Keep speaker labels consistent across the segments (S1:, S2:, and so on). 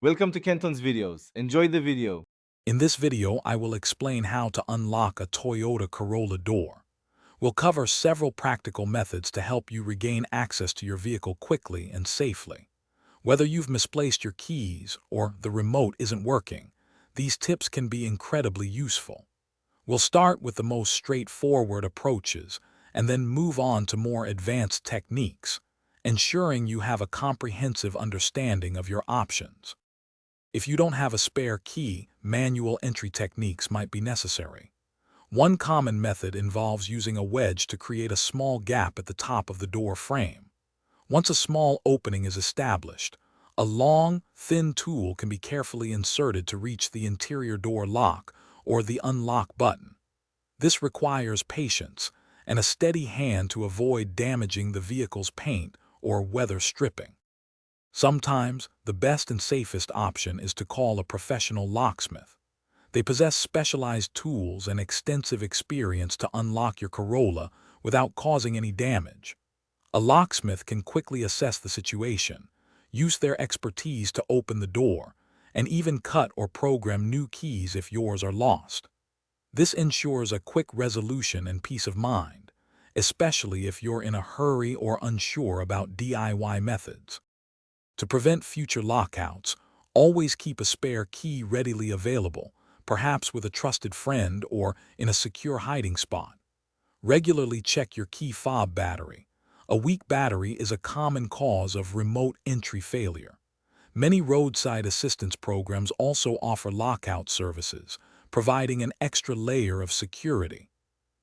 S1: Welcome to Kenton's videos. Enjoy the video.
S2: In this video, I will explain how to unlock a Toyota Corolla door. We'll cover several practical methods to help you regain access to your vehicle quickly and safely. Whether you've misplaced your keys or the remote isn't working, these tips can be incredibly useful. We'll start with the most straightforward approaches and then move on to more advanced techniques, ensuring you have a comprehensive understanding of your options. If you don't have a spare key, manual entry techniques might be necessary. One common method involves using a wedge to create a small gap at the top of the door frame. Once a small opening is established, a long, thin tool can be carefully inserted to reach the interior door lock or the unlock button. This requires patience and a steady hand to avoid damaging the vehicle's paint or weather stripping. Sometimes, the best and safest option is to call a professional locksmith. They possess specialized tools and extensive experience to unlock your Corolla without causing any damage. A locksmith can quickly assess the situation, use their expertise to open the door, and even cut or program new keys if yours are lost. This ensures a quick resolution and peace of mind, especially if you're in a hurry or unsure about DIY methods. To prevent future lockouts, always keep a spare key readily available, perhaps with a trusted friend or in a secure hiding spot. Regularly check your key fob battery. A weak battery is a common cause of remote entry failure. Many roadside assistance programs also offer lockout services, providing an extra layer of security.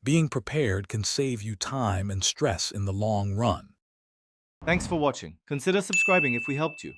S2: Being prepared can save you time and stress in the long run.
S1: Thanks for watching. Consider subscribing if we helped you.